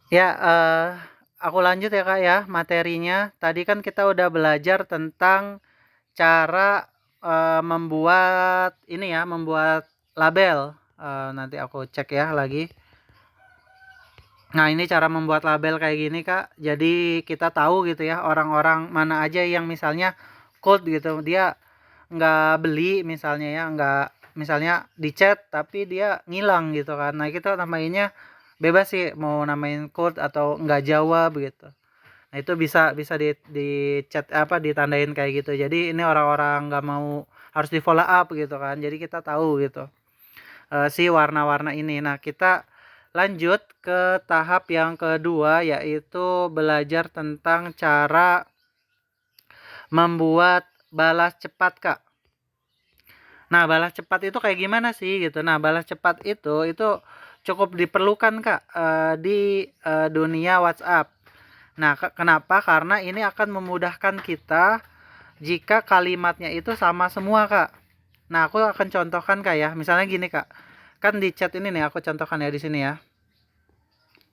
Ya, aku lanjut ya, Kak, ya, materinya. Tadi kan kita udah belajar tentang cara, membuat ini ya, membuat label. Nanti aku cek ya lagi. Nah, ini cara membuat label kayak gini, Kak. Jadi kita tahu gitu ya, orang-orang mana aja yang misalnya cold gitu, dia nggak beli misalnya ya, nggak misalnya di chat tapi dia ngilang gitu kan. Nah, kita namainnya bebas sih mau namain cold atau nggak jawab gitu. Nah, itu bisa bisa di chat apa ditandain kayak gitu. Jadi ini orang-orang nggak mau harus di follow up gitu kan. Jadi kita tahu gitu si warna-warna ini. Nah, kita lanjut ke tahap yang kedua yaitu belajar tentang cara membuat balas cepat, Kak. Nah, balas cepat itu kayak gimana sih gitu. Nah, balas cepat itu cukup diperlukan, Kak, di dunia WhatsApp. Nah, kenapa? Karena ini akan memudahkan kita jika kalimatnya itu sama semua, Kak. Nah, aku akan contohkan, Kak, ya. Misalnya gini, Kak. Kan di chat ini nih aku contohkan ya di sini ya.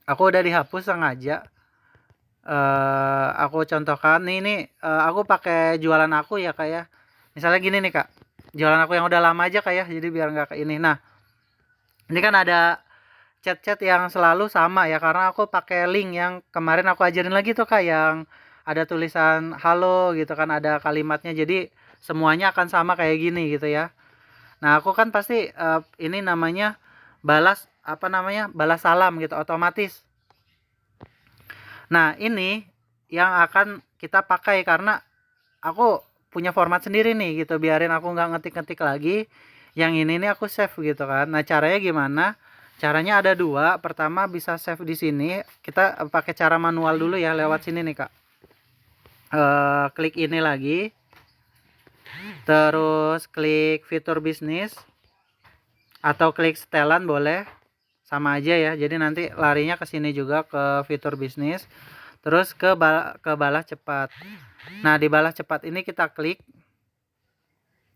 Aku udah dihapus sengaja. Aku contohkan nih, aku pakai jualan aku ya, Kak, ya. Misalnya gini nih, Kak. Jualan aku yang udah lama aja, Kak, ya. Jadi biar nggak ke ini. Nah, ini kan ada chat-chat yang selalu sama ya karena aku pakai link yang kemarin aku ajarin lagi tuh, Kak, yang ada tulisan halo gitu kan, ada kalimatnya. Jadi semuanya akan sama kayak gini gitu ya. Nah, aku kan pasti ini namanya balas apa namanya? Balas salam gitu otomatis. Nah, ini yang akan kita pakai karena aku punya format sendiri nih gitu, biarin aku nggak ngetik-ngetik lagi. Yang ini nih aku save gitu kan. Nah, caranya gimana? Caranya ada dua. Pertama bisa save di sini. Kita pakai cara manual dulu ya lewat sini nih, Kak. Klik ini lagi, terus klik fitur bisnis atau klik setelan boleh. Sama aja ya. Jadi nanti larinya ke sini juga ke fitur bisnis. Terus ke balas cepat. Nah, di balas cepat ini kita klik.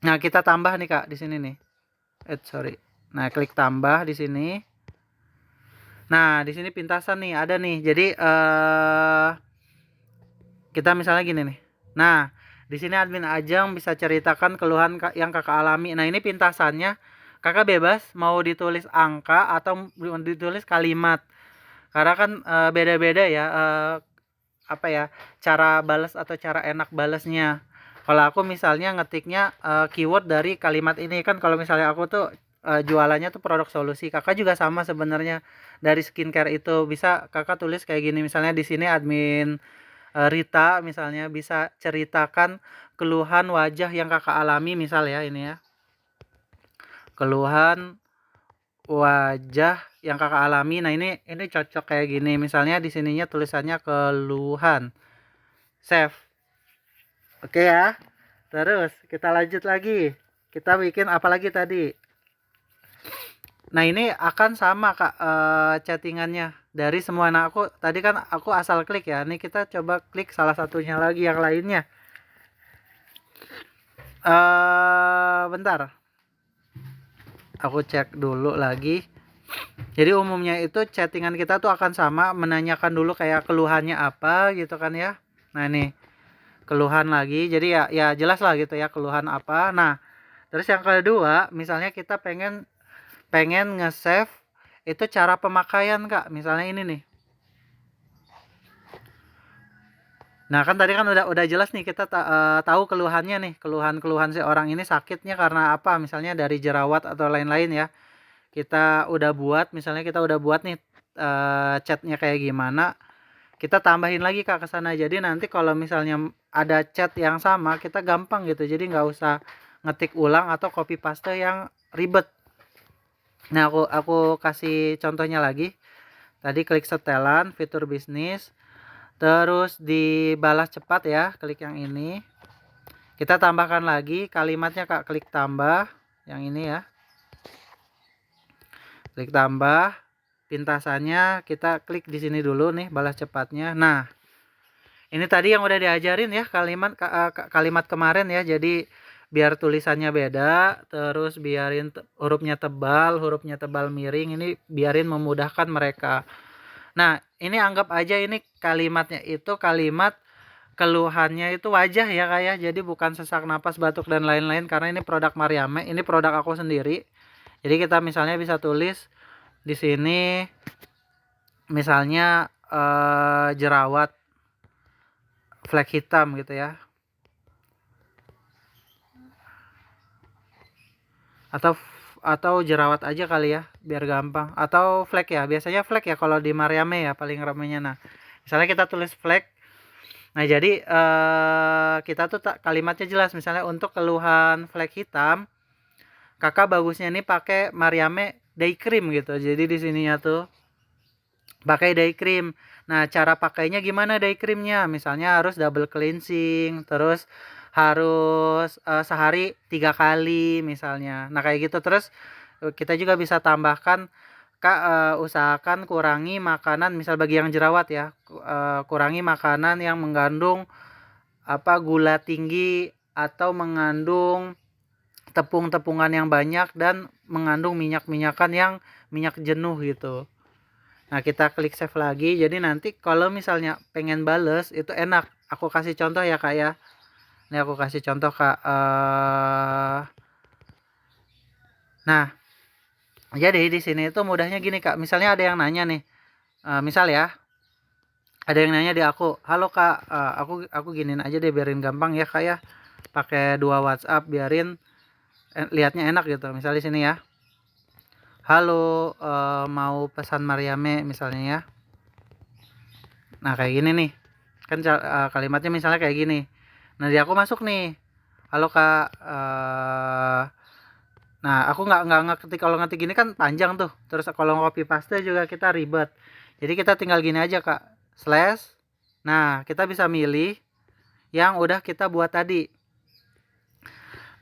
Nah, kita tambah nih, Kak, di sini nih. Sorry. Nah, klik tambah di sini. Nah, di sini pintasan nih, ada nih. Jadi kita misalnya gini nih. Nah, di sini admin Ajeng bisa ceritakan keluhan yang Kakak alami. Nah, ini pintasannya Kakak bebas mau ditulis angka atau ditulis kalimat. Karena kan beda-beda ya apa ya, cara balas atau cara enak balasnya. Kalau aku misalnya ngetiknya keyword dari kalimat ini kan, kalau misalnya aku tuh jualannya tuh produk solusi. Kakak juga sama sebenarnya dari skincare itu bisa Kakak tulis kayak gini. Misalnya di sini admin Rita misalnya bisa ceritakan keluhan wajah yang Kakak alami misal ya ini ya. Keluhan wajah yang Kakak alami. Nah, ini cocok kayak gini. Misalnya di sininya tulisannya keluhan. Save. Oke ya. Terus kita lanjut lagi. Kita bikin apa lagi tadi? Nah, ini akan sama, Kak, chattingannya dari semua. Nah, aku tadi kan aku asal klik ya. Ini kita coba klik salah satunya lagi yang lainnya. Bentar. Aku cek dulu lagi. Jadi umumnya itu chattingan kita tuh akan sama, menanyakan dulu kayak keluhannya apa gitu kan ya. Nah, ini keluhan lagi. Jadi ya jelas lah gitu ya keluhan apa. Nah, terus yang kedua, misalnya kita pengen pengen nge-save itu cara pemakaian, Kak. Misalnya ini nih. Nah, kan tadi kan udah jelas nih kita tahu keluhannya nih, keluhan-keluhan si orang ini sakitnya karena apa? Misalnya dari jerawat atau lain-lain ya. Kita udah buat, misalnya kita udah buat nih chatnya kayak gimana, kita tambahin lagi, Kak, ke sana. Jadi nanti kalau misalnya ada chat yang sama, kita gampang gitu. Jadi nggak usah ngetik ulang atau copy paste yang ribet. Nah, aku kasih contohnya lagi. Tadi klik setelan, fitur bisnis, terus di balas cepat ya, klik yang ini. Kita tambahkan lagi kalimatnya, Kak, klik tambah yang ini ya. Klik tambah, pintasannya kita klik di sini dulu nih balas cepatnya. Nah, ini tadi yang udah diajarin ya kalimat kemarin ya. Jadi biar tulisannya beda, terus biarin hurufnya tebal miring, ini biarin memudahkan mereka. Nah, ini anggap aja ini kalimatnya itu kalimat keluhannya itu wajah ya Kak ya. Jadi bukan sesak napas, batuk dan lain-lain karena ini produk Mariame, ini produk aku sendiri. Jadi kita misalnya bisa tulis di sini misalnya jerawat flek hitam gitu ya. Atau jerawat aja kali ya biar gampang, atau flek ya, biasanya flek ya kalau di Mariame ya paling ramenya. Nah misalnya kita tulis flek, nah jadi kita tuh kalimatnya jelas, misalnya untuk keluhan flek hitam kakak bagusnya nih pakai Mariame day cream gitu. Jadi di sininya tuh pakai day cream. Nah cara pakainya gimana day creamnya, misalnya harus double cleansing, terus harus sehari 3 kali misalnya. Nah kayak gitu. Terus kita juga bisa tambahkan Kak, usahakan kurangi makanan, misal bagi yang jerawat ya, kurangi makanan yang mengandung gula tinggi atau mengandung tepung-tepungan yang banyak dan mengandung minyak-minyakan yang minyak jenuh gitu. Nah kita klik save lagi. Jadi nanti kalau misalnya pengen bales itu enak. Aku kasih contoh ya Kak ya. Ini aku kasih contoh Kak. Nah jadi di sini itu mudahnya gini Kak. Misalnya ada yang nanya nih. Misal ya, ada yang nanya di aku, halo Kak, aku giniin aja deh biarin gampang ya Kak ya. Pakai 2 WhatsApp biarin lihatnya enak gitu. Misal di sini ya. Halo, mau pesan Mariame misalnya ya. Nah, kayak gini nih. Kan kalimatnya misalnya kayak gini. Nah, di aku masuk nih. Halo Kak, nah aku nggak ngerti, kalau ngetik gini kan panjang tuh. Terus kalau copy paste juga kita ribet. Jadi kita tinggal gini aja Kak. Slash. Nah, kita bisa milih yang udah kita buat tadi.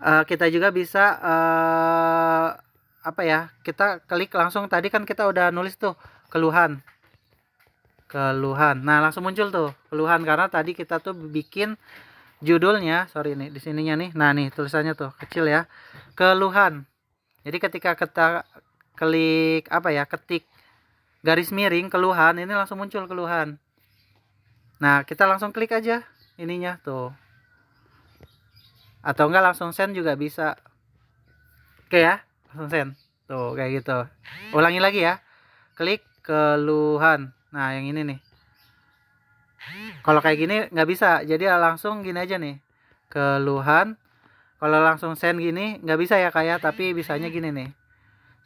Kita juga bisa kita klik langsung, tadi kan kita udah nulis tuh keluhan. Nah langsung muncul tuh keluhan karena tadi kita tuh bikin judulnya, sorry nih di sininya nih. Nah nih tulisannya tuh kecil ya, keluhan. Jadi ketika kita klik ketik garis miring keluhan, ini langsung muncul keluhan. Nah kita langsung klik aja ininya tuh, atau enggak langsung send juga bisa. Oke ya, langsung send tuh kayak gitu. Ulangi lagi ya, klik keluhan. Nah yang ini nih, kalau kayak gini nggak bisa, jadi langsung gini aja nih, keluhan. Kalau langsung send gini nggak bisa ya kayak, tapi bisanya gini nih,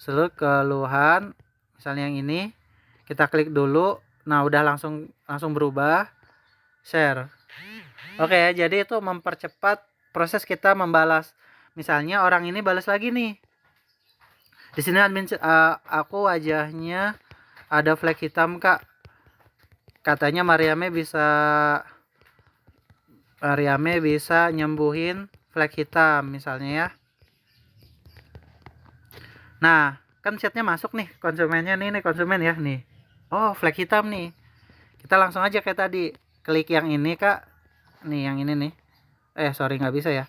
seluruh keluhan. Misalnya yang ini kita klik dulu, nah udah langsung berubah, share. Oke ya, jadi itu mempercepat proses kita membalas. Misalnya orang ini balas lagi nih, di sini admin aku wajahnya ada flek hitam Kak, katanya Mariame bisa nyembuhin flek hitam misalnya ya. Nah kan chatnya masuk nih, konsumennya nih konsumen ya nih, oh flek hitam nih. Kita langsung aja kayak tadi, klik yang ini Kak, nih yang ini nih, sorry nggak bisa ya,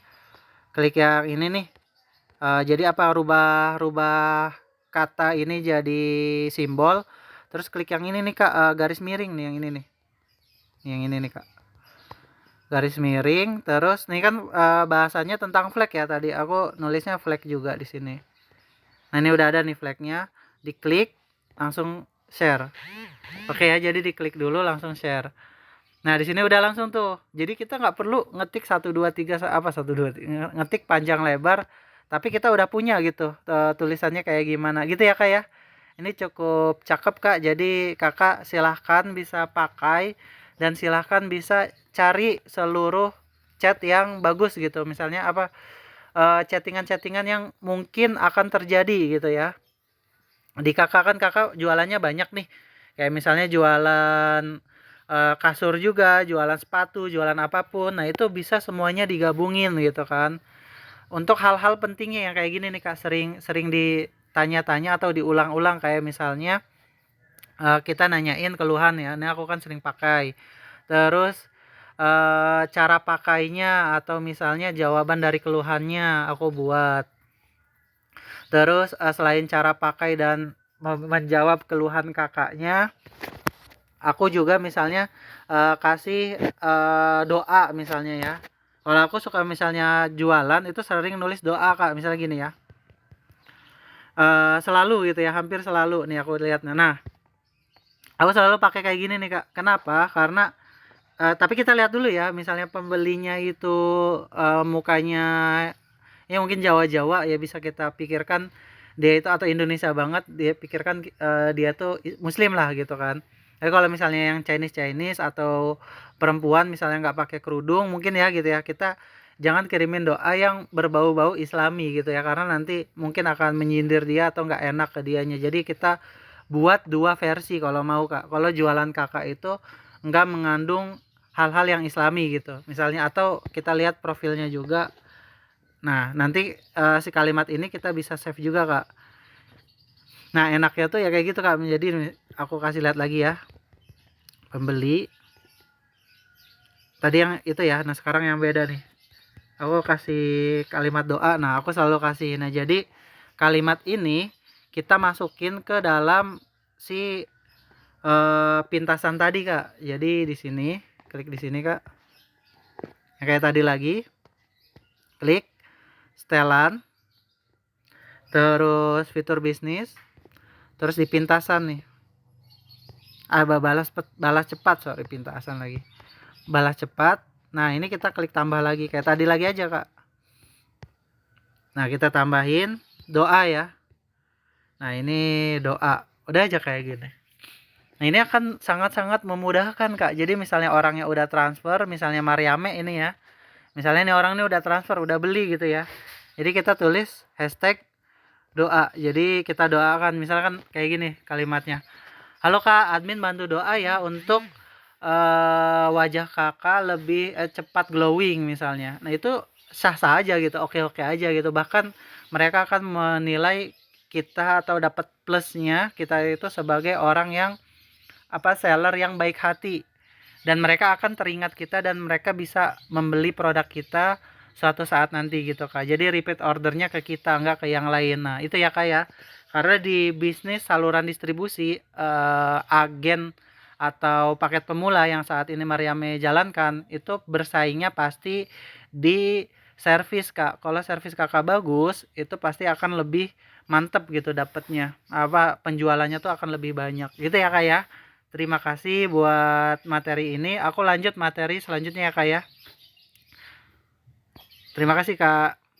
klik yang ini nih. Jadi rubah kata ini jadi simbol, terus klik yang ini nih Kak, garis miring nih, yang ini nih, yang ini nih Kak, garis miring. Terus nih kan bahasanya tentang flag ya, tadi aku nulisnya flag juga di sini. Nah ini udah ada nih flagnya, diklik langsung share. Oke ya, jadi diklik dulu langsung share. Nah di sini udah langsung tuh, jadi kita nggak perlu ngetik 1 2 3 ngetik panjang lebar, tapi kita udah punya gitu tulisannya kayak gimana gitu ya Kak ya. Ini cukup cakep Kak, jadi kakak silahkan bisa pakai dan silahkan bisa cari seluruh chat yang bagus gitu, misalnya chattingan-chattingan yang mungkin akan terjadi gitu ya di kakak. Kan kakak jualannya banyak nih, kayak misalnya jualan kasur juga, jualan sepatu, jualan apapun. Nah itu bisa semuanya digabungin gitu kan, untuk hal-hal pentingnya yang kayak gini nih Kak, sering ditanya-tanya atau diulang-ulang. Kayak misalnya kita nanyain keluhan ya, ini aku kan sering pakai. Terus cara pakainya atau misalnya jawaban dari keluhannya aku buat. Terus selain cara pakai dan menjawab keluhan kakaknya, aku juga misalnya kasih doa misalnya ya. Kalau aku suka misalnya jualan itu sering nulis doa Kak, misalnya gini ya. Selalu gitu ya, hampir selalu nih aku lihat. Nah, aku selalu pakai kayak gini nih Kak. Kenapa? Karena tapi kita lihat dulu ya, misalnya pembelinya itu mukanya ya mungkin Jawa-Jawa ya bisa kita pikirkan dia itu atau Indonesia banget, dia pikirkan dia tuh muslim lah gitu kan. Tapi kalau misalnya yang Chinese atau perempuan misalnya nggak pakai kerudung mungkin ya gitu ya, kita jangan kirimin doa yang berbau-bau Islami gitu ya, karena nanti mungkin akan menyindir dia atau nggak enak ke dianya. Jadi kita buat dua versi kalau mau Kak. Kalau jualan Kakak itu nggak mengandung hal-hal yang Islami gitu misalnya, atau kita lihat profilnya juga. Nah nanti si kalimat ini kita bisa save juga Kak. Nah enaknya tuh ya kayak gitu Kak. Jadi aku kasih lihat lagi ya, pembeli tadi yang itu ya. Nah sekarang yang beda nih, aku kasih kalimat doa. Nah aku selalu kasih. Nah jadi kalimat ini kita masukin ke dalam si pintasan tadi Kak. Jadi di sini, klik di sini Kak, yang kayak tadi lagi, klik setelan, terus fitur bisnis, terus di pintasan nih, balas cepat, sorry, pintasan lagi, balas cepat. Nah ini kita klik tambah lagi kayak tadi lagi aja Kak. Nah kita tambahin doa ya. Nah ini doa, udah aja kayak gini. Nah ini akan sangat-sangat memudahkan Kak. Jadi misalnya orangnya udah transfer, misalnya Mariame ini ya, misalnya nih orang ini udah transfer, udah beli gitu ya, jadi kita tulis hashtag doa. Jadi kita doakan, misalkan kayak gini kalimatnya, halo Kak, admin bantu doa ya untuk wajah Kakak lebih cepat glowing misalnya. Nah itu sah-sah aja gitu, oke-oke aja gitu. Bahkan mereka akan menilai kita atau dapat plusnya kita itu sebagai orang yang seller yang baik hati, dan mereka akan teringat kita dan mereka bisa membeli produk kita suatu saat nanti gitu Kak. Jadi repeat ordernya ke kita, nggak ke yang lain. Nah itu ya Kak ya, karena di bisnis saluran distribusi agen atau paket pemula yang saat ini Mariame jalankan itu bersaingnya pasti di servis Kak. Kalau servis Kakak bagus itu pasti akan lebih mantep gitu dapatnya, penjualannya tuh akan lebih banyak gitu ya Kak ya. Terima kasih buat materi ini. Aku lanjut materi selanjutnya ya Kak ya. Terima kasih Kak.